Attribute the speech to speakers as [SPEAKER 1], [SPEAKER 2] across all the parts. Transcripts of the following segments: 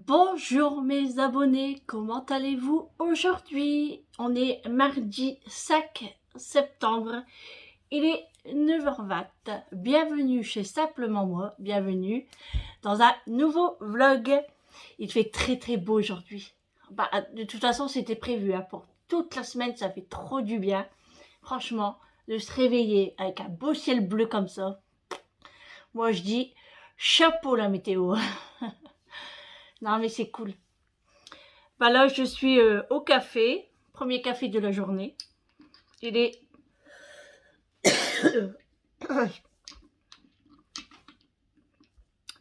[SPEAKER 1] Bonjour mes abonnés, comment allez-vous aujourd'hui? On est mardi 5 septembre, il est 9h20. Bienvenue chez Simplement Moi, bienvenue dans un nouveau vlog. Il fait très beau aujourd'hui. De toute façon c'était prévu, hein, pour toute la semaine, ça fait trop du bien. Franchement, de se réveiller avec un beau ciel bleu comme ça. Moi je dis chapeau la météo. Non mais c'est cool. Là je suis au café, premier café de la journée. Il est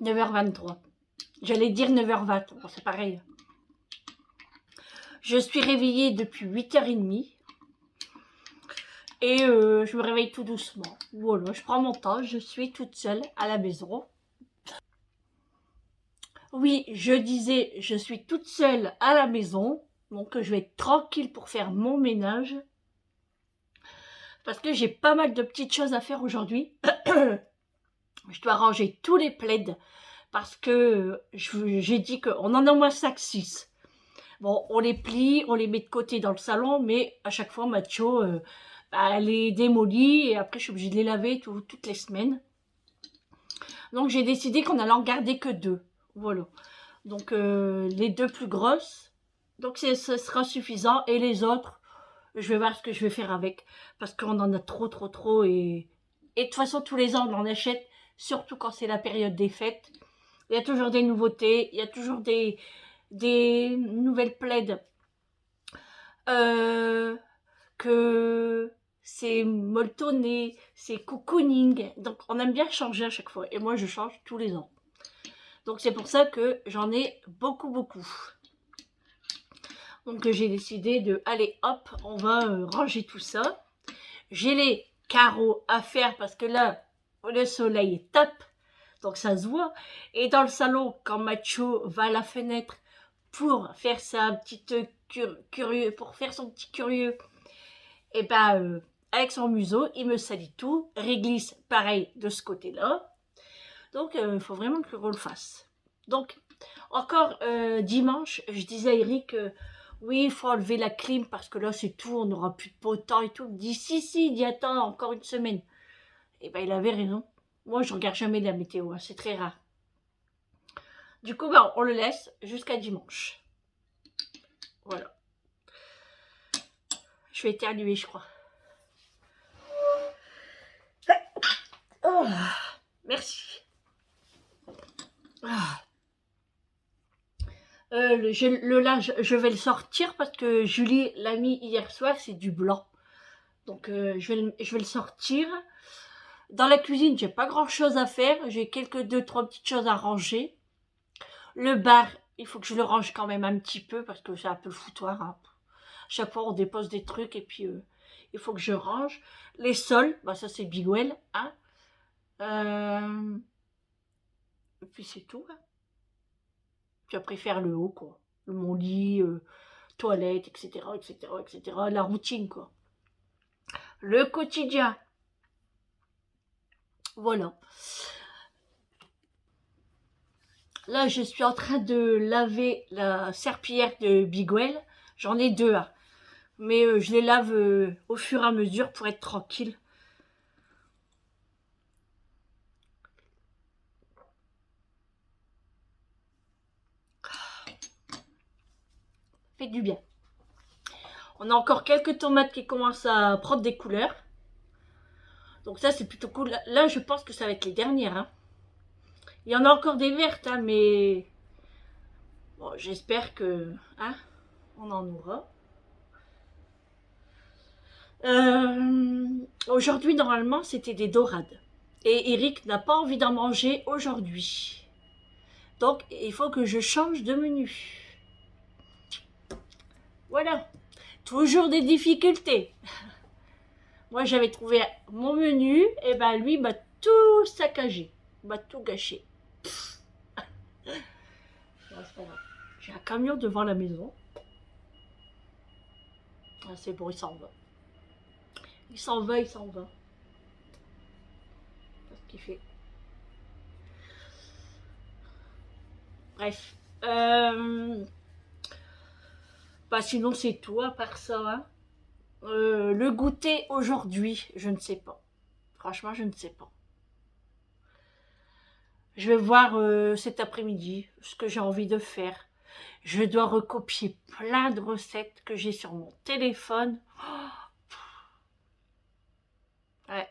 [SPEAKER 1] 9h23. J'allais dire 9h20, bon, c'est pareil. Je suis réveillée depuis 8h30. Et je me réveille tout doucement. Voilà, je prends mon temps, je suis toute seule à la maison. Oui, je disais, je suis toute seule à la maison. Donc je vais être tranquille pour faire mon ménage. Parce que j'ai pas mal de petites choses à faire aujourd'hui. Je dois ranger tous les plaids. Parce que j'ai dit qu'on en a au moins 5-6. Bon, on les plie, on les met de côté dans le salon. Mais à chaque fois, Macho, elle les démolit. Et après, je suis obligée de les laver toutes les semaines. Donc j'ai décidé qu'on allait en garder que 2. Voilà. Donc les 2 plus grosses. Donc ce sera suffisant. Et les autres, je vais voir ce que je vais faire avec. Parce qu'on en a trop. Et de toute façon, tous les ans, on en achète. Surtout quand c'est la période des fêtes. Il y a toujours des nouveautés. Il y a toujours des nouvelles plaids. Que c'est molletonné, c'est cocooning. Donc on aime bien changer à chaque fois. Et moi, je change tous les ans. Donc c'est pour ça que j'en ai beaucoup. Donc j'ai décidé de, allez hop, on va ranger tout ça. J'ai les carreaux à faire parce que là, le soleil est top. Donc ça se voit. Et dans le salon, quand Macho va à la fenêtre pour faire sa petite curieux, pour faire son petit curieux, et avec son museau, il me salit tout. Réglisse, pareil de ce côté-là. Donc il faut vraiment que on le fasse. Donc encore dimanche, je disais à Eric, oui, il faut enlever la clim parce que là c'est tout, on n'aura plus de beau temps et tout. Il me dit si, il dit attends encore une semaine. Et il avait raison. Moi je regarde jamais la météo, hein, c'est très rare. Du coup on le laisse jusqu'à dimanche. Voilà. Je vais éternuer, je crois. Oh, merci. Le linge, je vais le sortir parce que Julie l'a mis hier soir, c'est du blanc. Donc je vais le sortir. Dans la cuisine, j'ai pas grand chose à faire. J'ai quelques 2-3 petites choses à ranger. Le bar, il faut que je le range quand même un petit peu parce que c'est un peu le foutoir, hein. Chaque fois on dépose des trucs et puis il faut que je range. Les sols, ça c'est Bigwell, hein. Et puis c'est tout, hein. Puis après faire le haut, quoi. Mon lit, toilette, etc. La routine, quoi. Le quotidien. Voilà. Là, je suis en train de laver la serpillière de Bigwell. J'en ai 2, hein. Mais je les lave au fur et à mesure pour être tranquille. Fait du bien. On a encore quelques tomates qui commencent à prendre des couleurs. Donc ça, c'est plutôt cool. Là, je pense que ça va être les dernières, hein. Il y en a encore des vertes, hein, mais bon, j'espère que, hein, on en aura. Aujourd'hui, normalement, c'était des dorades. Et Eric n'a pas envie d'en manger aujourd'hui. Donc, il faut que je change de menu. Voilà. Toujours des difficultés. Moi, j'avais trouvé mon menu, et lui m'a tout saccagé. M'a tout gâché. Non, c'est pas grave. J'ai un camion devant la maison. Ah, c'est bon, il s'en va. Il s'en va. C'est ce qu'il fait. Bref. Euh, Bah sinon c'est tout à part ça. Hein. Le goûter aujourd'hui, je ne sais pas. Franchement, je ne sais pas. Je vais voir cet après-midi ce que j'ai envie de faire. Je dois recopier plein de recettes que j'ai sur mon téléphone. Ouais.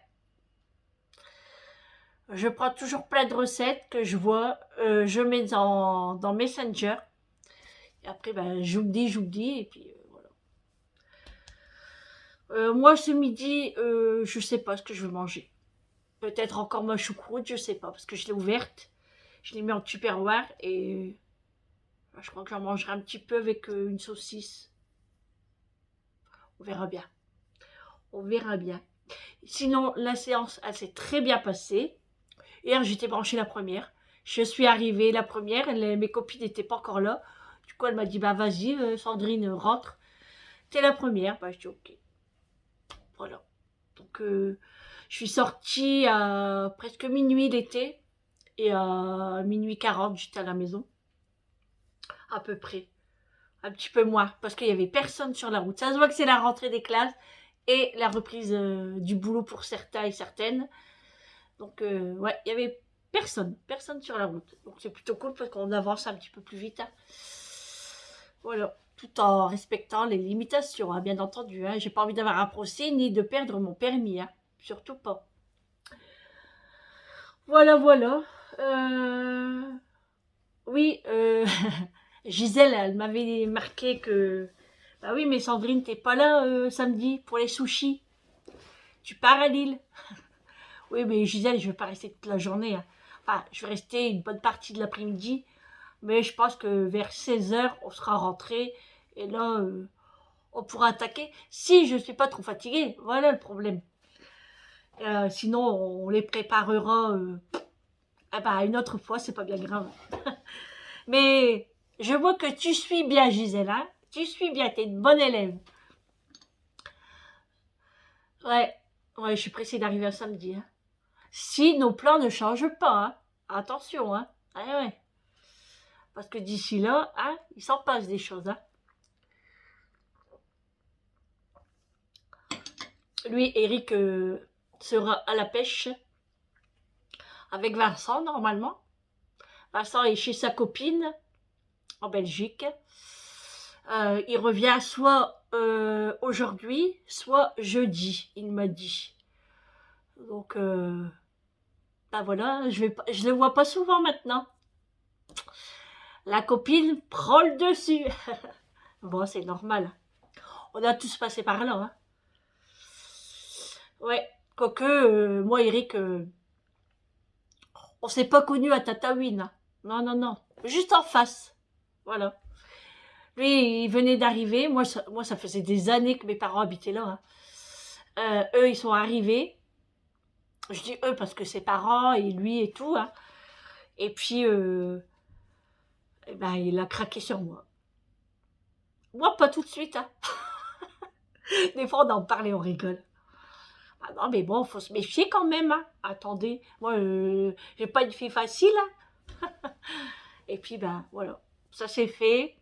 [SPEAKER 1] Je prends toujours plein de recettes que je vois, je mets dans Messenger. Et après, ben, j'oublie, et puis voilà. Moi, ce midi, je sais pas ce que je veux manger. Peut-être encore ma choucroute, je sais pas, parce que je l'ai ouverte. Je l'ai mis en tupperware et je crois que j'en mangerai un petit peu avec une saucisse. On verra bien. On verra bien. Sinon, la séance, elle s'est très bien passée. Hier, j'étais branchée la première. Je suis arrivée la première, mes copines n'étaient pas encore là. Du coup, elle m'a dit, bah vas-y, Sandrine, rentre. T'es la première. Bah, je dis, ok. Voilà. Donc, je suis sortie à presque minuit l'été. Et à minuit 40, j'étais à la maison. À peu près. Un petit peu moins. Parce qu'il n'y avait personne sur la route. Ça se voit que c'est la rentrée des classes et la reprise du boulot pour certains et certaines. Donc, ouais, il y avait personne sur la route. Donc, c'est plutôt cool parce qu'on avance un petit peu plus vite. Hein. Voilà, tout en respectant les limitations, hein, bien entendu. Hein. J'ai pas envie d'avoir un procès ni de perdre mon permis, hein. Surtout pas. Voilà, voilà. Oui, Gisèle, elle m'avait marqué que... Bah oui, mais Sandrine, t'es pas là samedi pour les sushis. Tu pars à Lille. Oui, mais Gisèle, je vais pas rester toute la journée. Hein. Enfin, je vais rester une bonne partie de l'après-midi. Mais je pense que vers 16 h, on sera rentré. Et là, on pourra attaquer. Si je ne suis pas trop fatiguée. Voilà le problème. Sinon, on les préparera une autre fois. C'est pas bien grave. Mais je vois que tu suis bien, Gisèle. Hein, tu suis bien. Tu es une bonne élève. Ouais. Ouais, je suis pressée d'arriver à samedi. Hein. Si nos plans ne changent pas. Hein. Attention. Hein. Ouais, ouais. Parce que d'ici là, hein, il s'en passe des choses. Hein. Lui, Eric, sera à la pêche avec Vincent, normalement. Vincent est chez sa copine en Belgique. Il revient soit aujourd'hui, soit jeudi, il m'a dit. Donc, ben voilà, je le vois pas souvent maintenant. La copine prend le dessus. Bon, c'est normal. On a tous passé par là. Hein. Ouais, quoique, moi, Eric, on s'est pas connus à Tataouine. Hein. Non, non, non. Juste en face. Voilà. Lui, il venait d'arriver. Moi, ça faisait des années que mes parents habitaient là. Hein. Eux, ils sont arrivés. Je dis eux parce que ses parents et lui et tout. Hein. Et puis, eh ben, il a craqué sur moi. Moi, pas tout de suite. Hein. Des fois, on en parle et on rigole. Ah non, mais bon, faut se méfier quand même. Hein. Attendez, moi, j'ai pas une fille facile. Hein. Et puis, ben, voilà. Ça s'est fait.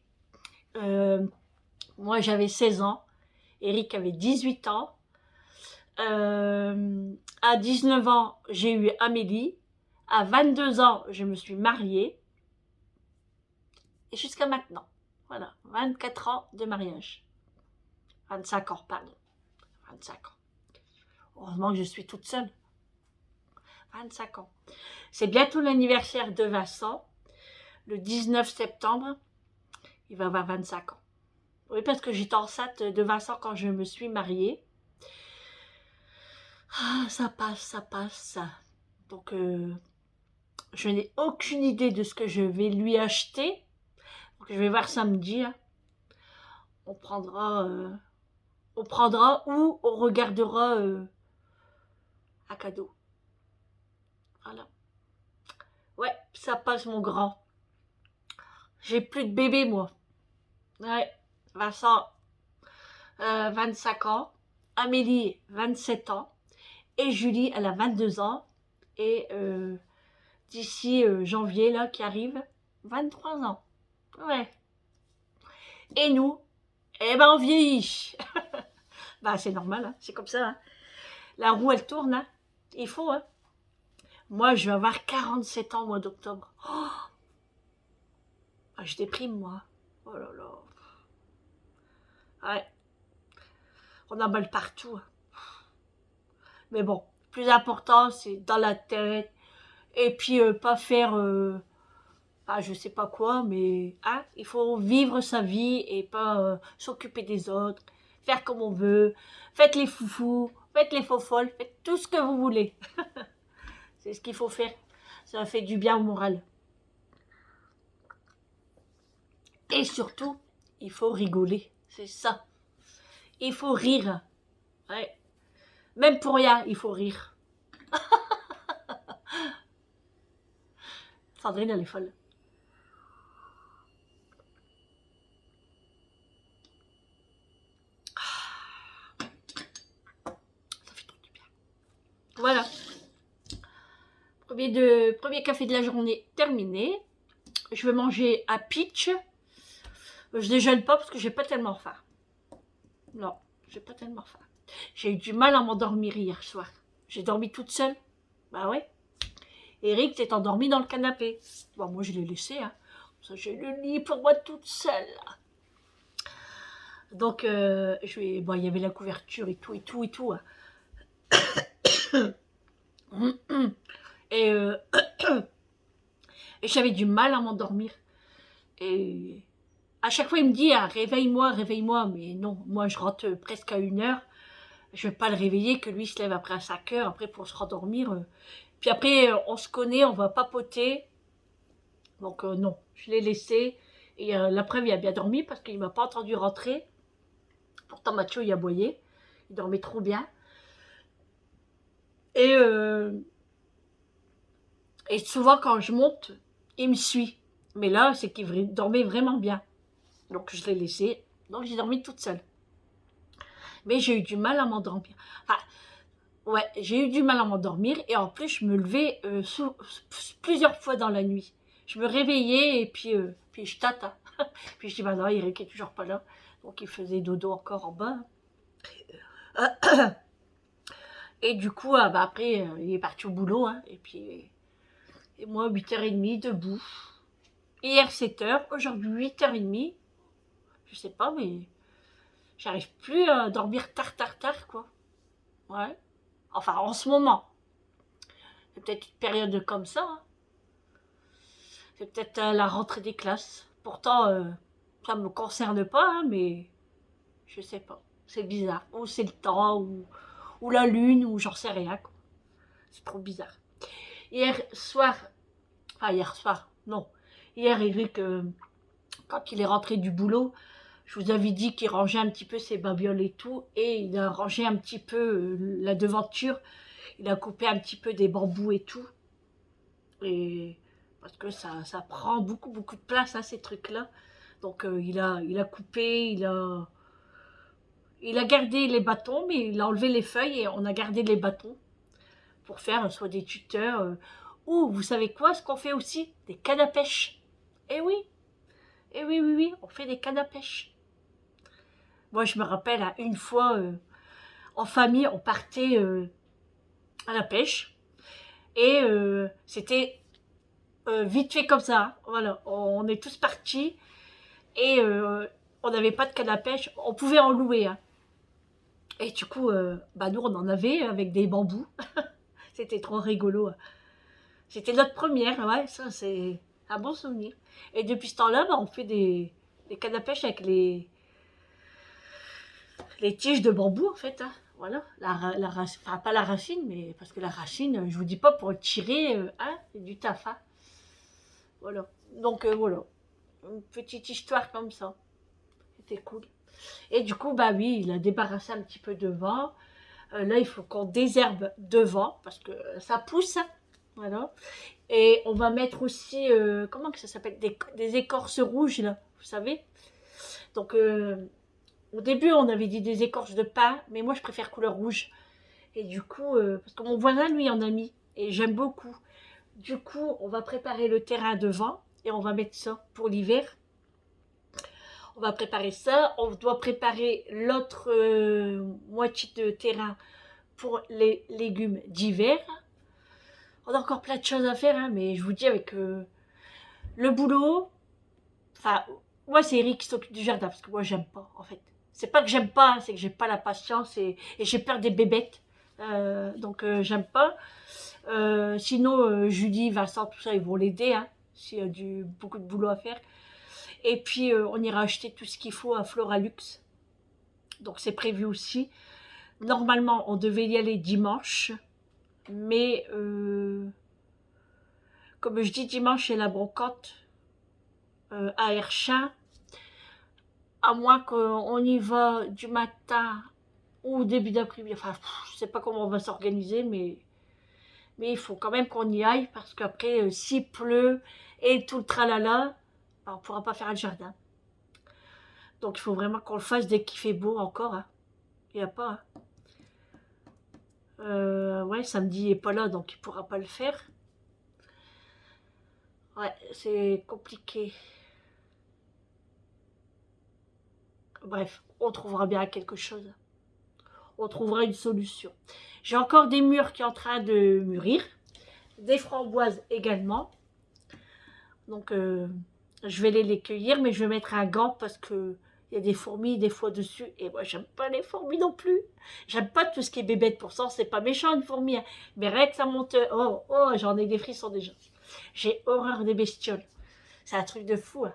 [SPEAKER 1] Moi, j'avais 16 ans. Eric avait 18 ans. À 19 ans, j'ai eu Amélie. À 22 ans, je me suis mariée. Et jusqu'à maintenant. Voilà, 24 ans de mariage. 25 ans, pardon. 25 ans. Heureusement que je suis toute seule. 25 ans. C'est bientôt l'anniversaire de Vincent. Le 19 septembre, il va avoir 25 ans. Oui, parce que j'étais enceinte de Vincent quand je me suis mariée. Ah, ça passe, ça passe. Donc, je n'ai aucune idée de ce que je vais lui acheter. Donc, je vais voir samedi. Hein. On prendra ou on regardera un cadeau. Voilà. Ouais, ça passe mon grand. J'ai plus de bébé, moi. Ouais, Vincent, 25 ans. Amélie, 27 ans. Et Julie, elle a 22 ans. Et d'ici janvier, là, qui arrive, 23 ans. Ouais. Et nous, eh ben on vieillit. Bah c'est normal, hein. C'est comme ça. Hein. La roue elle tourne, hein. Il faut, hein. Moi je vais avoir 47 ans au mois d'octobre. Oh, je déprime moi. Oh là là. Ouais, on a mal partout. Hein. Mais bon, le plus important c'est dans la tête. Et puis pas faire je sais pas quoi, mais hein, il faut vivre sa vie et pas s'occuper des autres, faire comme on veut, faites les foufous, faites les faux folles, faites tout ce que vous voulez. C'est ce qu'il faut faire. Ça fait du bien au moral. Et surtout, il faut rigoler. C'est ça. Il faut rire. Ouais. Même pour rien, il faut rire. Sandrine, elle est folle. Ça fait trop du bien. Voilà. Premier café de la journée terminé. Je vais manger à Peach. Je déjeune pas parce que j'ai pas tellement faim. Non, j'ai pas tellement faim. J'ai eu du mal à m'endormir hier soir. J'ai dormi toute seule. Bah ouais. Eric s'est endormi dans le canapé. Bon, moi je l'ai laissé. Hein. Ça, j'ai le lit pour moi toute seule. Donc, bon, il y avait la couverture et tout, et tout, et tout. Hein. Et, et j'avais du mal à m'endormir. Et à chaque fois, il me dit ah, réveille-moi, réveille-moi. Mais non, moi, je rentre presque à 1 heure. Je vais pas le réveiller, que lui se lève après à 5 heures, après pour se rendormir. Puis après, on se connaît, on va papoter. Donc non, je l'ai laissé. Et l'après-midi, il a bien dormi parce qu'il m'a pas entendu rentrer. Pourtant, Mathieu, il aboyait. Il dormait trop bien. Et, et souvent, quand je monte, il me suit. Mais là, c'est qu'il dormait vraiment bien. Donc, je l'ai laissé. Donc, j'ai dormi toute seule. Mais j'ai eu du mal à m'endormir. Enfin, ouais, j'ai eu du mal à m'endormir. Et en plus, je me levais plusieurs fois dans la nuit. Je me réveillais et puis je tâte. Hein. Puis je dis, bah non, Eric est toujours pas là. Donc, il faisait dodo encore en bas. Et du coup, bah après, il est parti au boulot. Hein, et moi, 8h30, debout. Hier, 7h. Aujourd'hui, 8h30. Je sais pas, mais j'arrive plus à dormir tard, quoi. Ouais. Enfin, en ce moment. C'est peut-être une période comme ça. Hein. C'est peut-être la rentrée des classes. Pourtant, ça ne me concerne pas, hein, mais je sais pas. C'est bizarre. Ou c'est le temps, ou la lune, ou j'en sais rien. Quoi. C'est trop bizarre. Hier soir, non. Hier, Eric, quand il est rentré du boulot, je vous avais dit qu'il rangeait un petit peu ses babioles et tout, et il a rangé un petit peu la devanture, il a coupé un petit peu des bambous et tout, et parce que ça prend beaucoup de place, hein, ces trucs-là. Donc il a coupé, il a gardé les bâtons, mais il a enlevé les feuilles et on a gardé les bâtons pour faire soit des tuteurs, ou vous savez quoi, ce qu'on fait aussi, des cannes à pêche. Eh oui, oui, on fait des cannes à pêche. Moi, je me rappelle, hein, une fois, en famille, on partait à la pêche. Et c'était vite fait comme ça. Hein. Voilà, on est tous partis. Et on n'avait pas de canne à pêche. On pouvait en louer. Hein. Et du coup, bah nous, on en avait avec des bambous. C'était trop rigolo. Hein. C'était notre première. Ouais, ça, c'est un bon souvenir. Et depuis ce temps-là, bah, on fait des cannes à pêche avec les tiges de bambou en fait. Hein. Voilà, enfin pas la racine, mais parce que la racine, je vous dis pas pour le tirer, hein, c'est du taf. Hein. Voilà. Donc voilà, une petite histoire comme ça. C'était cool. Et du coup, bah oui, il a débarrassé un petit peu devant. Là, il faut qu'on désherbe devant parce que ça pousse. Hein. Voilà. Et on va mettre aussi, comment que ça s'appelle, des écorces rouges là, vous savez. Donc au début, on avait dit des écorces de pin, mais moi, je préfère couleur rouge. Et du coup, parce que mon voisin, lui, en a mis. Et j'aime beaucoup. Du coup, on va préparer le terrain devant et on va mettre ça pour l'hiver. On va préparer ça. On doit préparer l'autre moitié de terrain pour les légumes d'hiver. On a encore plein de choses à faire, hein, mais je vous dis avec le boulot, enfin, moi c'est Eric qui s'occupe du jardin, parce que moi j'aime pas, en fait. C'est pas que j'aime pas, hein, c'est que j'ai pas la patience et j'ai peur des bébêtes. Donc j'aime pas. Sinon, Julie, Vincent, tout ça, ils vont l'aider, hein, s'il y a beaucoup de boulot à faire. Et puis, on ira acheter tout ce qu'il faut à Floralux. Donc, c'est prévu aussi. Normalement, on devait y aller dimanche. Mais, comme je dis, dimanche, c'est la brocante à Herchin. À moins qu'on y va du matin ou début d'après-midi. Enfin, je sais pas comment on va s'organiser, mais il faut quand même qu'on y aille. Parce qu'après, s'il pleut et tout le tralala, on ne pourra pas faire le jardin. Donc il faut vraiment qu'on le fasse dès qu'il fait beau encore. Hein. Il n'y a pas. Hein. Ouais, samedi il n'est pas là, donc il ne pourra pas le faire. Ouais, c'est compliqué. Bref, on trouvera bien quelque chose. On trouvera une solution. J'ai encore des mûres qui sont en train de mûrir. Des framboises également. Donc je vais les cueillir, mais je vais mettre un gant parce que il y a des fourmis des fois dessus. Et moi, j'aime pas les fourmis non plus. J'aime pas tout ce qui est bébête. Pourtant, c'est pas méchant une fourmi. Hein. Mais rien que ça monte. Oh, oh, j'en ai des frissons déjà. J'ai horreur des bestioles. C'est un truc de fou. Hein.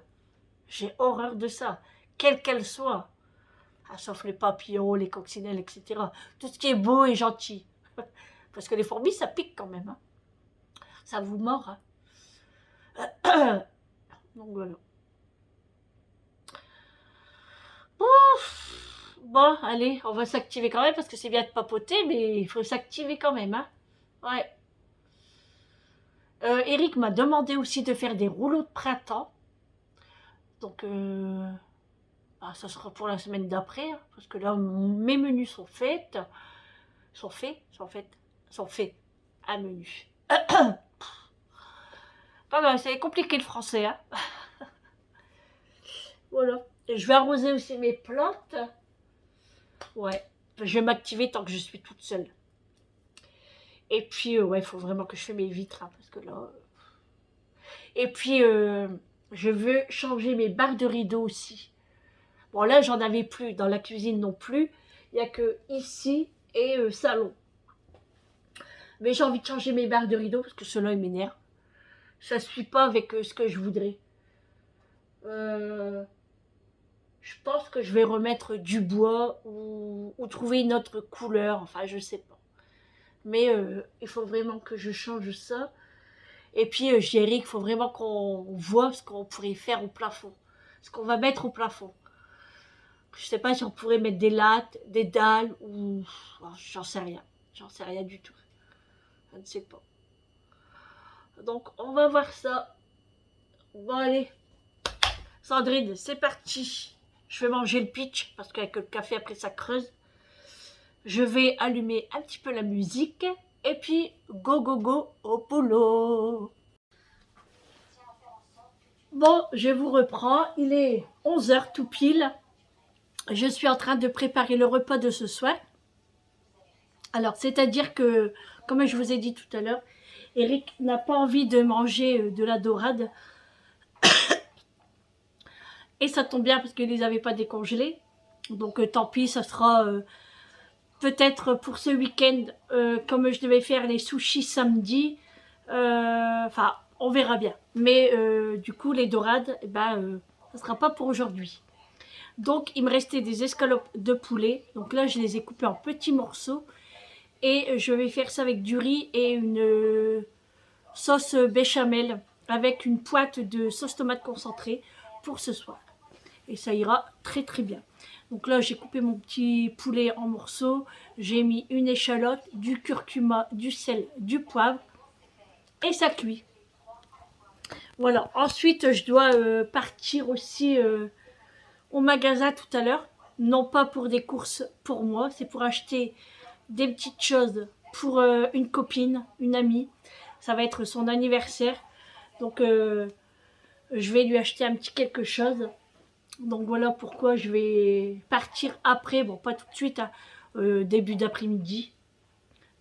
[SPEAKER 1] J'ai horreur de ça. Quelle qu'elle soit. Ah, sauf les papillons, les coccinelles, etc. Tout ce qui est beau et gentil. Parce que les fourmis, ça pique quand même. Hein. Ça vous mord. Hein. Donc voilà. Bon, allez, on va s'activer quand même parce que c'est bien de papoter, mais il faut s'activer quand même, hein. Ouais. Eric m'a demandé aussi de faire des rouleaux de printemps. Donc, ça sera pour la semaine d'après, hein, parce que là, mes menus sont faits. Sont faits. Un menu. C'est compliqué le français, hein. Voilà. Et je vais arroser aussi mes plantes. Ouais. Je vais m'activer tant que je suis toute seule. Et puis, ouais, il faut vraiment que je fasse mes vitres, hein, parce que là... Et puis, je veux changer mes barres de rideaux aussi. Bon, là, j'en avais plus. Dans la cuisine non plus. Il n'y a que ici et salon. Mais j'ai envie de changer mes barres de rideaux parce que cela, il m'énerve. Ça ne suit pas avec ce que je voudrais. Je pense que je vais remettre du bois ou trouver une autre couleur. Enfin, je sais pas. Mais il faut vraiment que je change ça. Et puis, j'ai dit qu'il faut vraiment qu'on voit ce qu'on pourrait faire au plafond. Ce qu'on va mettre au plafond. Je sais pas si on pourrait mettre des lattes, des dalles ou... Oh, j'en sais rien. J'en sais rien du tout. Je ne sais pas. Donc, on va voir ça. Bon, allez. Sandrine, c'est parti. Je vais manger le pitch parce qu'avec le café, après, ça creuse. Je vais allumer un petit peu la musique. Et puis, go, go, go au boulot. Bon, je vous reprends. Il est 11h tout pile. Je suis en train de préparer le repas de ce soir. Alors, c'est-à-dire que, comme je vous ai dit tout à l'heure, Eric n'a pas envie de manger de la dorade. Et ça tombe bien parce qu'il ne les avait pas décongelés. Donc, tant pis, ça sera peut-être pour ce week-end, comme je devais faire les sushis samedi. Enfin, on verra bien. Mais du coup, les dorades, ça ne sera pas pour aujourd'hui. Donc, il me restait des escalopes de poulet. Donc là, je les ai coupées en petits morceaux. Et je vais faire ça avec du riz et une sauce béchamel avec une pointe de sauce tomate concentrée pour ce soir. Et ça ira très très bien. Donc là, j'ai coupé mon petit poulet en morceaux. J'ai mis une échalote, du curcuma, du sel, du poivre. Et ça cuit. Voilà. Ensuite, je dois partir aussi au magasin tout à l'heure. Non pas pour des courses pour moi, c'est pour acheter des petites choses pour une copine, une amie. Ça va être son anniversaire. Donc, je vais lui acheter un petit quelque chose. Donc voilà pourquoi je vais partir après, bon pas tout de suite, hein, début d'après-midi,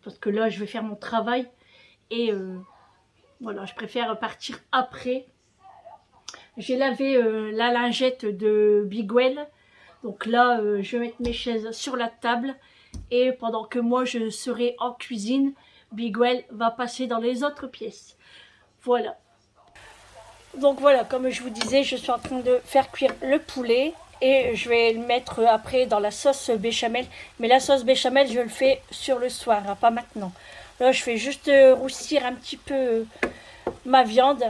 [SPEAKER 1] parce que là je vais faire mon travail et voilà, je préfère partir après. J'ai lavé la lingette de Bigwell, donc là je vais mettre mes chaises sur la table et pendant que moi je serai en cuisine, Bigwell va passer dans les autres pièces. Voilà. Donc voilà, comme je vous disais, je suis en train de faire cuire le poulet et je vais le mettre après dans la sauce béchamel. Mais la sauce béchamel, je le fais sur le soir, hein, pas maintenant. Là, je fais juste roussir un petit peu ma viande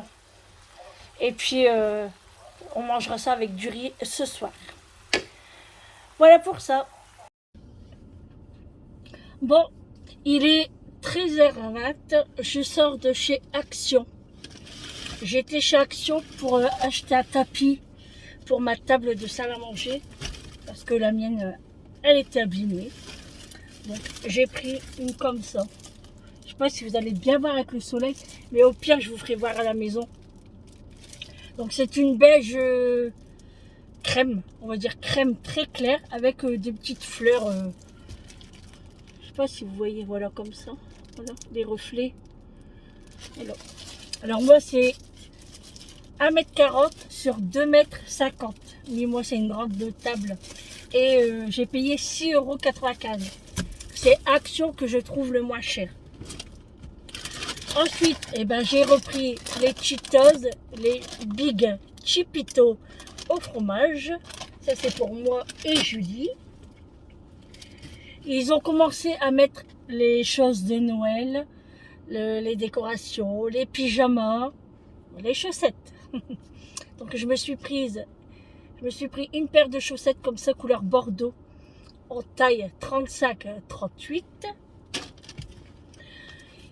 [SPEAKER 1] et puis on mangera ça avec du riz ce soir. Voilà pour ça. Bon, il est 13h20, je sors de chez Action. J'étais chez Action pour acheter un tapis pour ma table de salle à manger parce que la mienne, elle était abîmée. Donc j'ai pris une comme ça. Je sais pas si vous allez bien voir avec le soleil, mais au pire je vous ferai voir à la maison. Donc c'est une beige crème, on va dire crème très claire avec des petites fleurs. Je sais pas si vous voyez, voilà comme ça. Voilà, des reflets. Voilà. Alors moi c'est 1m40 sur 2m50. Oui, moi c'est une grande de table. Et j'ai payé 6,95 €. C'est Action que je trouve le moins cher. Ensuite, eh ben, j'ai repris les Cheetos, les Big Chipito au fromage. Ça c'est pour moi et Julie. Ils ont commencé à mettre les choses de Noël, les décorations, les pyjamas, les chaussettes. Donc je me suis pris une paire de chaussettes comme ça couleur bordeaux en taille 35-38.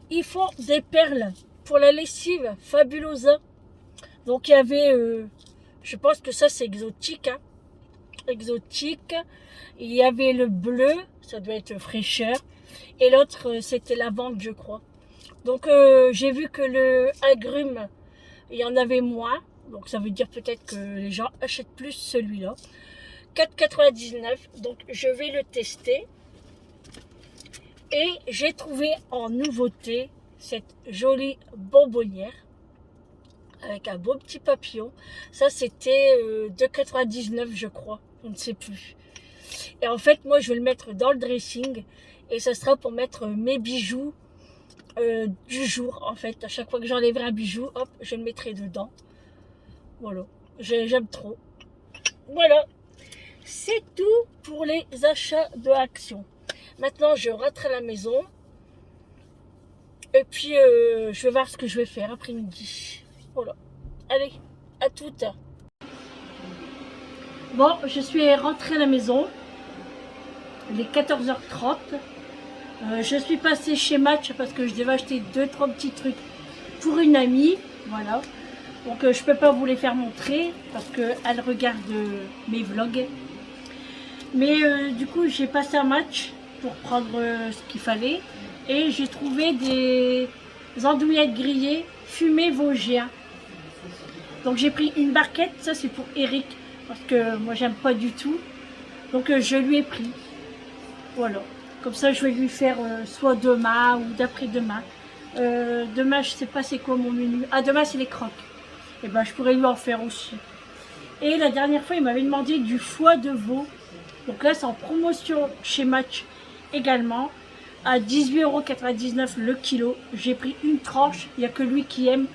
[SPEAKER 1] Ils font des perles pour la lessive Fabulosa. Donc il y avait je pense que ça c'est exotique, hein. Exotique. Il y avait le bleu, ça doit être fraîcheur, et l'autre c'était lavande je crois. Donc j'ai vu que le agrume, il y en avait moins. Donc ça veut dire peut-être que les gens achètent plus celui-là. 4,99 €. Donc je vais le tester. Et j'ai trouvé en nouveauté cette jolie bonbonnière avec un beau petit papillon. Ça c'était 2,99 € je crois. On ne sait plus. Et en fait moi je vais le mettre dans le dressing. Et ça sera pour mettre mes bijoux du jour. En fait à chaque fois que j'enlèverai un bijou, hop, je le mettrai dedans. Voilà, j'aime trop. Voilà, c'est tout pour les achats de Action. Maintenant, je rentre à la maison. Et puis, je vais voir ce que je vais faire après-midi. Voilà. Allez, à toutes. Bon, je suis rentrée à la maison. Il est 14h30. Je suis passée chez Match parce que je devais acheter 2-3 petits trucs pour une amie. Voilà. Donc je peux pas vous les faire montrer parce qu'elle regarde mes vlogs. Mais du coup j'ai passé un Match pour prendre ce qu'il fallait. Et j'ai trouvé des andouillettes grillées fumées vosgien. Donc j'ai pris une barquette, ça c'est pour Eric. Parce que moi j'aime pas du tout. Donc je lui ai pris. Voilà. Comme ça je vais lui faire soit demain ou d'après-demain. Demain je sais pas c'est quoi mon menu. Ah demain c'est les croques. Et ben je pourrais lui en faire aussi. Et la dernière fois il m'avait demandé du foie de veau. Donc là c'est en promotion chez Match également. À 18,99 € le kilo. J'ai pris une tranche. Il n'y a que lui qui aime.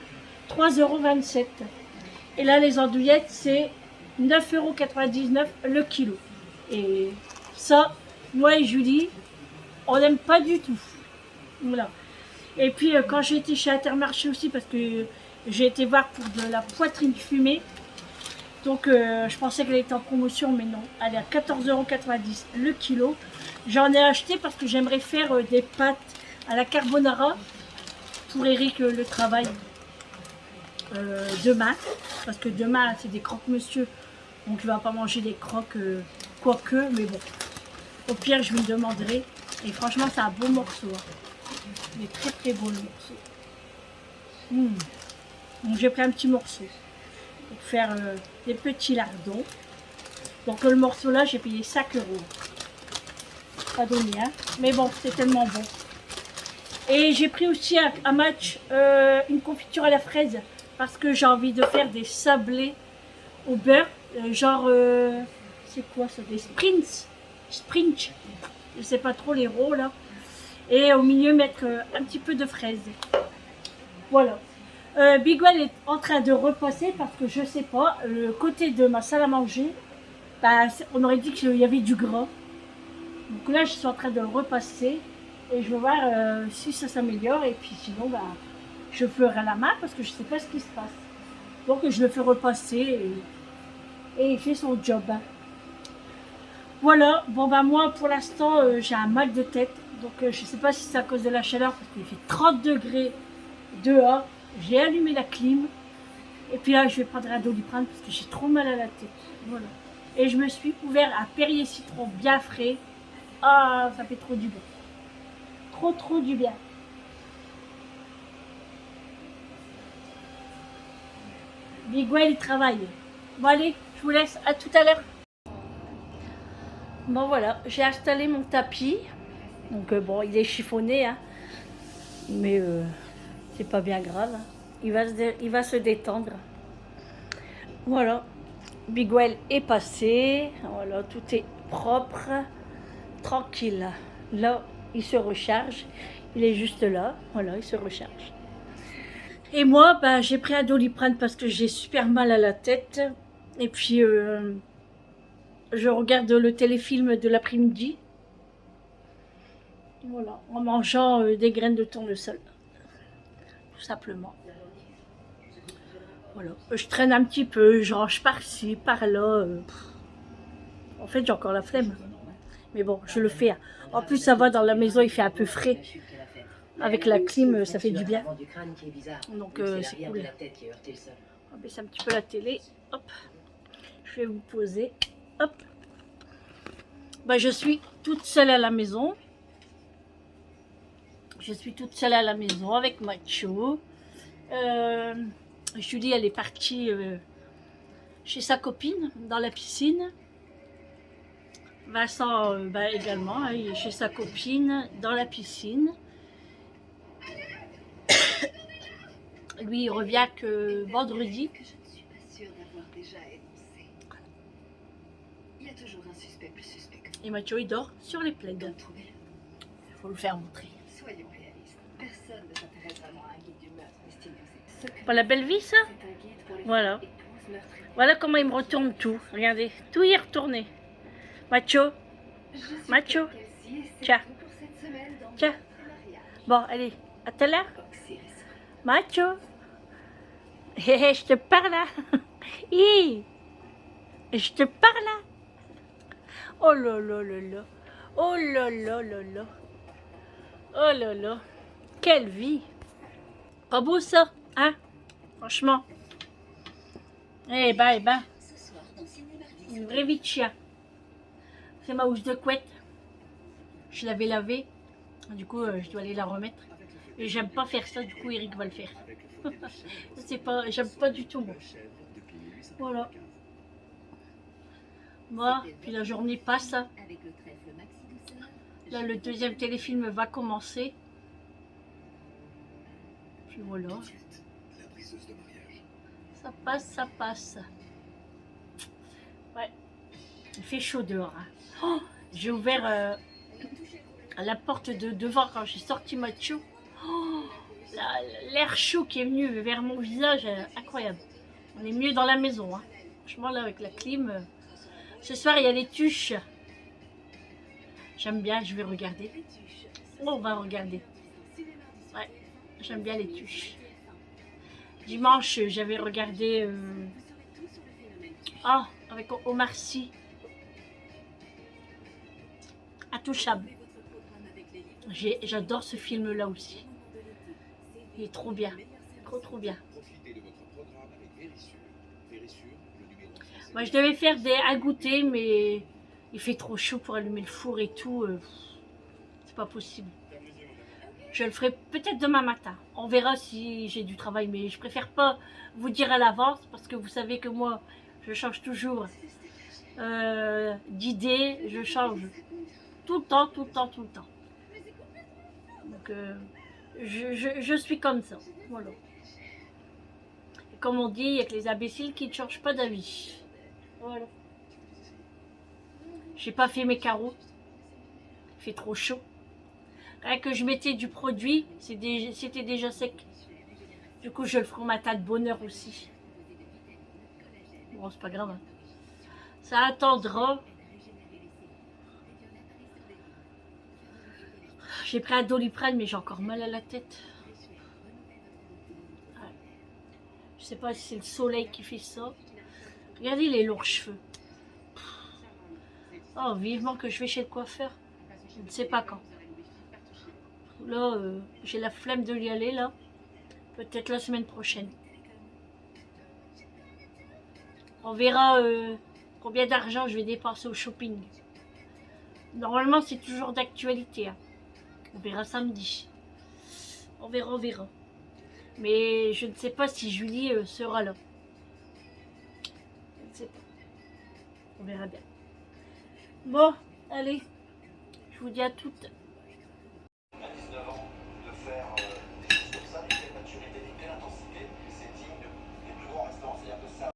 [SPEAKER 1] 3,27 €. Et là les andouillettes c'est 9,99 € le kilo. Et ça, moi et Julie, on n'aime pas du tout. Voilà. Et puis quand j'ai été chez Intermarché aussi, parce que j'ai été voir pour de la poitrine fumée. Donc je pensais qu'elle était en promotion, mais non. Elle est à 14,90 € le kilo. J'en ai acheté parce que j'aimerais faire des pâtes à la carbonara pour Eric le travail demain. Parce que demain c'est des croque-monsieur. Donc il ne va pas manger des croques quoique, mais bon. Au pire je lui demanderai. Et franchement c'est un beau morceau. Hein. Il est très très beau le morceau. Donc j'ai pris un petit morceau pour faire des petits lardons. Donc le morceau là, j'ai payé 5 euros. Pas donné, hein. Mais bon, c'est tellement bon. Et j'ai pris aussi un match, une confiture à la fraise. Parce que j'ai envie de faire des sablés au beurre. Genre, c'est quoi ça? Des sprints. Sprints. Je sais pas trop les rôles là. Et au milieu, mettre un petit peu de fraise. Voilà. Bigwell est en train de repasser parce que je sais pas, le côté de ma salle à manger, bah, on aurait dit qu'il y avait du gras. Donc là, je suis en train de le repasser et je vais voir si ça s'améliore. Et puis sinon, bah, je ferai à la main parce que je sais pas ce qui se passe. Donc je le fais repasser et il fait son job. Voilà, bon bah moi pour l'instant j'ai un mal de tête. Donc je sais pas si c'est à cause de la chaleur parce qu'il fait 30 degrés dehors. J'ai allumé la clim. Et puis là je vais prendre un Doliprane parce que j'ai trop mal à la tête. Voilà. Et je me suis ouvert un Perrier citron bien frais. Ah, ça fait trop du bien. Trop du bien. Bigwell il travaille. Bon allez, je vous laisse, à tout à l'heure. Bon voilà, j'ai installé mon tapis. Donc bon, il est chiffonné, hein. Mais c'est pas bien grave. Il va se détendre. Voilà, Bigwell est passé. Voilà, tout est propre, tranquille. Là, il se recharge. Il est juste là. Voilà, il se recharge. Et moi, bah, j'ai pris un Doliprane parce que j'ai super mal à la tête. Et puis, je regarde le téléfilm de l'après-midi. Voilà, en mangeant des graines de tournesol. Tout simplement. Voilà. Je traîne un petit peu, je range par-ci, par-là. En fait, j'ai encore la flemme. Mais bon, je le fais. En plus, ça va, dans la maison, il fait un peu frais. Avec la clim, ça fait du bien. Donc, c'est cool. On va baisser un petit peu la télé. Hop. Je vais vous poser. Hop. Bah, je suis toute seule à la maison. Je suis toute seule à la maison avec Macho. Julie, elle est partie chez sa copine dans la piscine. Vincent bah, également, hein, il est chez sa copine dans la piscine. Lui, il revient que vendredi. Et Mathieu, il dort sur les plaids. Il faut le faire montrer. Pas la belle vie, ça? Voilà. Voilà comment il me retourne tout. Regardez, tout y est retourné. Macho, Macho, tiens, tiens. Bon, allez, à tout à l'heure. Macho, je te parle là. Je te parle là. Oh là là là là. Oh là là là là. Oh là là. Quelle vie. Pas beau ça, hein? Franchement. Eh ben. Une vraie vie de chien. C'est ma housse de couette. Je l'avais lavée. Du coup, je dois aller la remettre. Et j'aime pas faire ça, du coup, Eric va le faire. C'est pas, j'aime pas du tout, moi. Voilà. Moi, puis la journée passe. Là, le deuxième téléfilm va commencer. Puis voilà. Ça passe, ça passe. Ouais. Il fait chaud dehors. Hein. Oh, j'ai ouvert la porte de devant quand j'ai sorti Macho. Oh, l'air chaud qui est venu vers mon visage, incroyable. On est mieux dans la maison. Hein. Franchement, là, avec la clim. Ce soir, il y a les tuches. J'aime bien, je vais regarder. Oh, on va regarder. Ouais, j'aime bien les tuches. Dimanche, j'avais regardé... Ah, avec Omar Sy. Intouchable. J'adore ce film-là aussi. Il est trop bien. Trop bien. Moi, je devais faire un goûter, mais il fait trop chaud pour allumer le four et tout. C'est pas possible. Je le ferai peut-être demain matin. On verra si j'ai du travail, mais je préfère pas vous dire à l'avance parce que vous savez que moi, je change toujours d'idées, je change tout le temps, tout le temps, tout le temps. Donc, je suis comme ça, voilà. Et comme on dit, il n'y a que les imbéciles qui ne changent pas d'avis. Voilà. J'ai pas fait mes carreaux, il fait trop chaud. Rien que je mettais du produit, c'était déjà sec. Du coup, je le ferai au matin de bonne heure aussi. Bon, c'est pas grave. Hein. Ça attendra. J'ai pris un Doliprane, mais j'ai encore mal à la tête. Ouais. Je sais pas si c'est le soleil qui fait ça. Regardez les lourds cheveux. Oh, vivement que je vais chez le coiffeur. Je ne sais pas quand. Là, j'ai la flemme de y aller, là. Peut-être la semaine prochaine. On verra combien d'argent je vais dépenser au shopping. Normalement, c'est toujours d'actualité. Hein. On verra samedi. On verra, on verra. Mais je ne sais pas si Julie sera là. Je ne sais pas. On verra bien. Bon, allez. Je vous dis à toutes.
[SPEAKER 2] À 19 ans, de faire des choses comme ça, d'une telle maturité, d'une telle intensité, c'est digne des plus grands restaurants. C'est-à-dire que ça.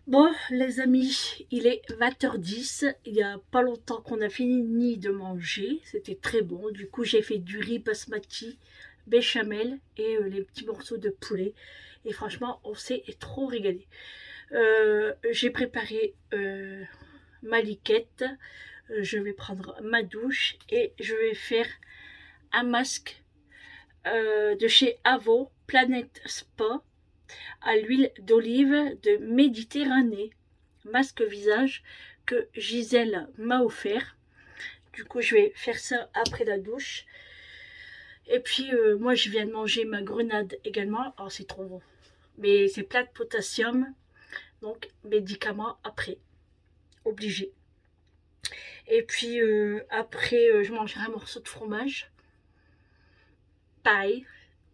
[SPEAKER 1] Bon, les amis, il est 20h10. Il n'y a pas longtemps qu'on a fini de manger. C'était très bon. Du coup, j'ai fait du riz basmati, béchamel et les petits morceaux de poulet. Et franchement, on s'est trop régalé. J'ai préparé ma liquette. Je vais prendre ma douche et je vais faire un masque de chez Avon Planet Spa à l'huile d'olive de Méditerranée. Masque visage que Gisèle m'a offert. Du coup, je vais faire ça après la douche. Et puis, moi, je viens de manger ma grenade également. Oh, c'est trop bon. Mais c'est plein de potassium. Donc, médicaments après. Obligé. Et puis, après, je mangerai un morceau de fromage. Pareil.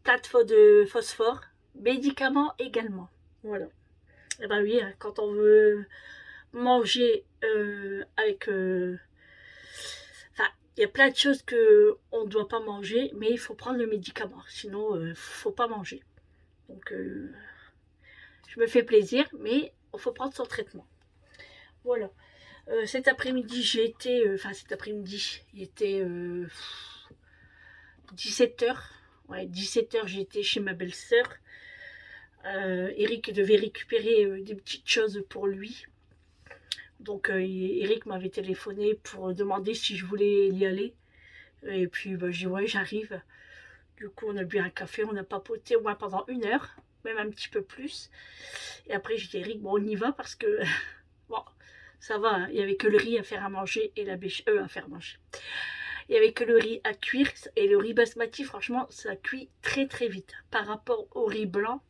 [SPEAKER 1] Plein de phosphore. Médicaments également. Voilà. Et ben oui, quand on veut manger avec... Enfin, il y a plein de choses qu'on ne doit pas manger, mais il faut prendre le médicament. Sinon, il ne faut pas manger. Donc, je me fais plaisir, mais il faut prendre son traitement. Voilà. Cet après-midi, j'ai été... Enfin, cet après-midi, il était 17h. Ouais, 17h, j'étais chez ma belle-sœur. Eric devait récupérer des petites choses pour lui. Donc Eric m'avait téléphoné pour demander si je voulais y aller. Et puis bah, j'ai dit ouais, j'arrive. Du coup on a bu un café, on a papoté au moins pendant 1 heure, même un petit peu plus. Et après j'ai dit Eric, bon on y va parce que bon ça va, hein, il n'y avait que le riz à faire à manger et la bêche à faire manger. Il n'y avait que le riz à cuire et le riz basmati franchement ça cuit très très vite. Par rapport au riz blanc,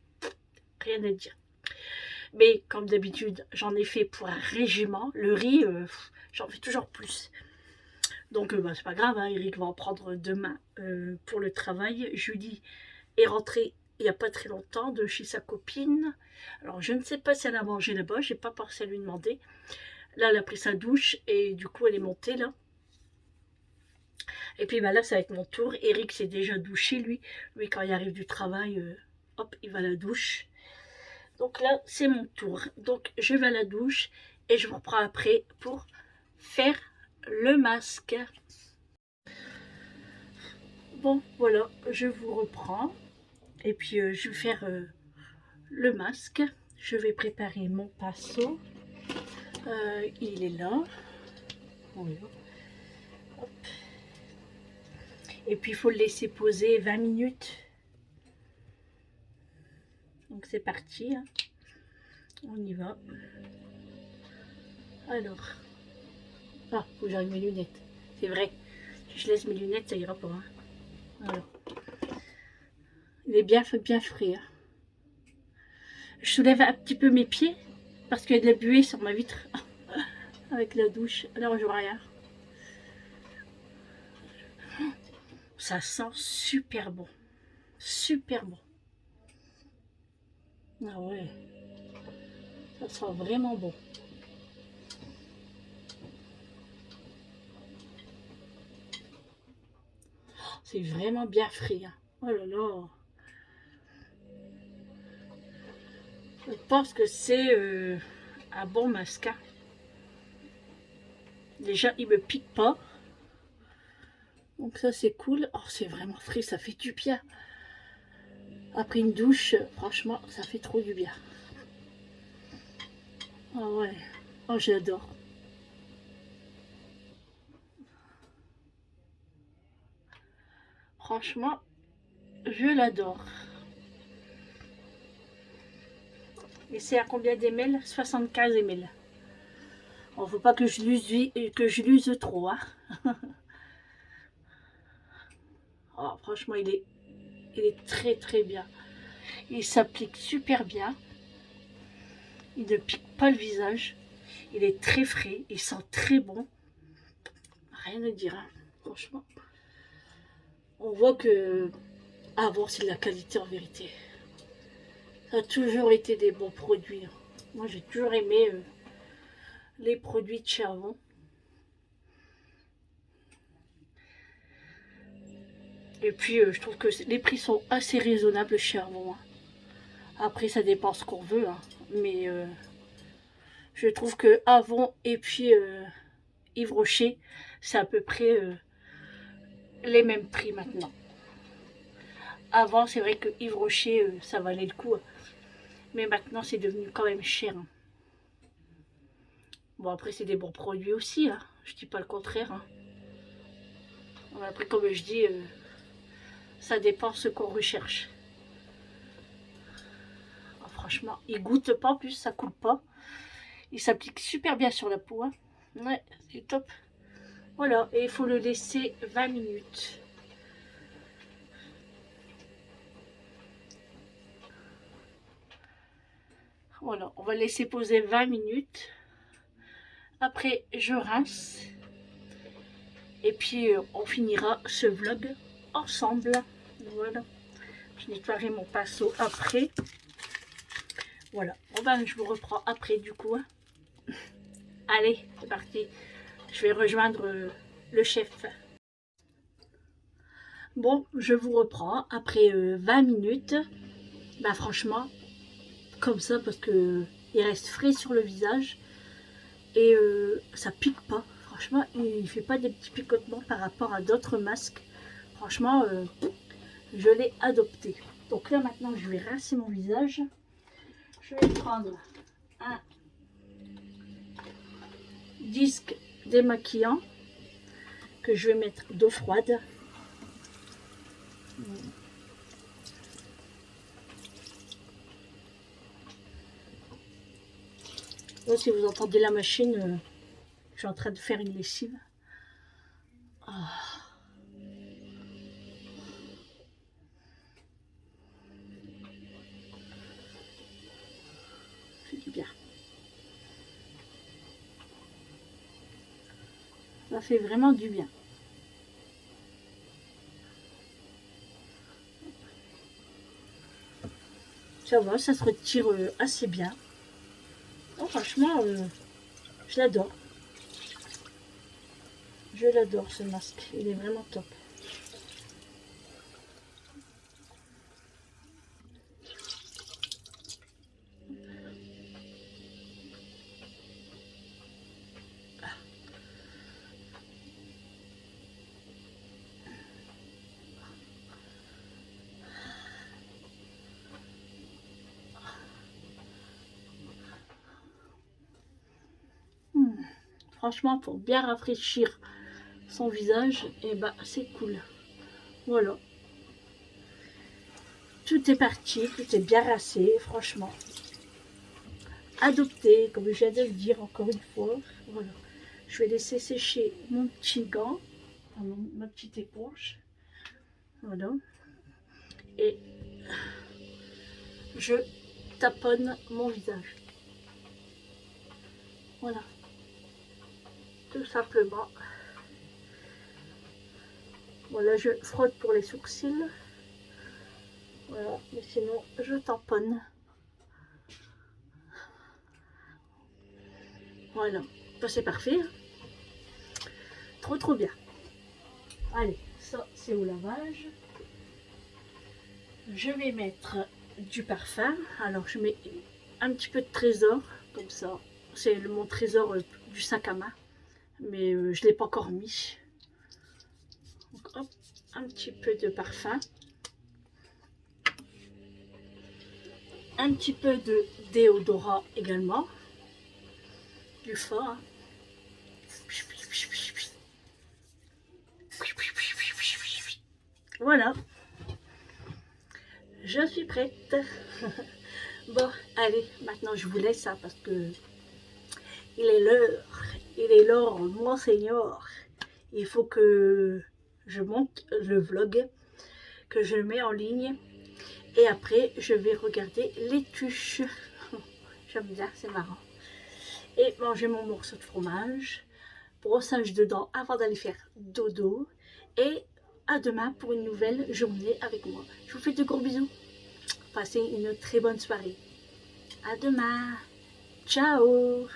[SPEAKER 1] rien à dire. Mais comme d'habitude, j'en ai fait pour un régiment. Le riz, j'en fais toujours plus. Donc, bah, c'est pas grave, hein, Eric va en prendre demain pour le travail. Julie est rentrée il n'y a pas très longtemps de chez sa copine. Alors, je ne sais pas si elle a mangé là-bas. J'ai pas pensé à lui demander. Là, elle a pris sa douche et du coup, elle est montée là. Et puis, bah, là, ça va être mon tour. Eric s'est déjà douché, lui. Lui, quand il arrive du travail, hop, il va à la douche. Donc là, c'est mon tour. Donc, je vais à la douche et je vous reprends après pour faire le masque. Bon, voilà, je vous reprends. Et puis, je vais faire le masque. Je vais préparer mon pinceau. Il est là. Voilà. Hop. Et puis, il faut le laisser poser 20 minutes. Donc, c'est parti. Hein. On y va. Alors. Ah, faut que j'arrive mes lunettes. C'est vrai. Si je laisse mes lunettes, ça ira pas. Hein. Alors. Il est bien frais. Hein. Je soulève un petit peu mes pieds parce qu'il y a de la buée sur ma vitre avec la douche. Alors je vois rien. Ça sent super bon. Super bon. Ah ouais, ça sent vraiment bon. C'est vraiment bien frais, hein. Oh là là. Je pense que c'est un bon masque, hein. Déjà, il me pique pas. Donc ça, c'est cool. Oh, c'est vraiment frais, ça fait du bien. Après une douche, franchement, ça fait trop du bien. Ah ouais. Oh, j'adore. Franchement, je l'adore. Et c'est à combien d'ml? 75 ml. Bon, faut pas que je l'use trop, hein. Oh, franchement, il est très très bien. Il s'applique super bien. Il ne pique pas le visage. Il est très frais. Il sent très bon. Rien à dire, hein. Franchement. On voit que avant, c'est de la qualité en vérité. Ça a toujours été des bons produits. Moi, j'ai toujours aimé les produits de chez Avon. Et puis, je trouve que les prix sont assez raisonnables chez Avon, hein. Après, ça dépend ce qu'on veut, hein. Mais je trouve que Avon et puis Yves Rocher, c'est à peu près les mêmes prix maintenant. Avant, c'est vrai que Yves Rocher, ça valait le coup, hein. Mais maintenant, c'est devenu quand même cher, hein. Bon, après, c'est des bons produits aussi, hein. Je dis pas le contraire, hein. Après, comme je dis, ça dépend ce qu'on recherche. Alors, franchement, il goûte pas, en plus, ça coule pas. Il s'applique super bien sur la peau, hein. Ouais, c'est top. Voilà, et il faut le laisser 20 minutes. Voilà, on va laisser poser 20 minutes. Après, je rince. Et puis, on finira ce vlog ensemble. Voilà. Je nettoierai mon pinceau après. Voilà. Bon ben, je vous reprends après du coup, hein. Allez, c'est parti. Je vais rejoindre le chef. Bon, je vous reprends après 20 minutes. Bah franchement, comme ça, parce que il reste frais sur le visage. Et ça pique pas. Franchement, il fait pas des petits picotements par rapport à d'autres masques. Franchement, je l'ai adopté. Donc là, maintenant, je vais rincer mon visage. Je vais prendre un disque démaquillant que je vais mettre d'eau froide. Là, si vous entendez la machine, je suis en train de faire une lessive. Ah. Ça fait du bien. Ça fait vraiment du bien. Ça va, ça se retire assez bien. Oh, franchement, je l'adore. Je l'adore ce masque. Il est vraiment top. Franchement, pour bien rafraîchir son visage, et bah c'est cool. Voilà. Tout est parti, tout est bien rincé, franchement. Adopté, comme je viens de le dire encore une fois. Voilà. Je vais laisser sécher mon petit gant, ma petite éponge. Voilà. Et je taponne mon visage. Voilà. Tout simplement. Voilà, je frotte pour les sourcils. Voilà, mais sinon, je tamponne. Voilà, ça c'est parfait. Trop trop bien. Allez, ça c'est au lavage. Je vais mettre du parfum. Alors je mets un petit peu de trésor, comme ça. C'est mon trésor du sac à main. Mais je ne l'ai pas encore mis. Donc, hop, un petit peu de parfum. Un petit peu de déodorant également. Du fort. Hein. Voilà. Je suis prête. Bon, allez, maintenant je vous laisse hein, parce que il est l'heure. Il est l'heure, monseigneur. Il faut que je monte le vlog, que je le mets en ligne. Et après, je vais regarder les tuches. J'aime bien, c'est marrant. Et manger mon morceau de fromage. Brossage de dents avant d'aller faire dodo. Et à demain pour une nouvelle journée avec moi. Je vous fais de gros bisous. Passez une très bonne soirée. À demain. Ciao.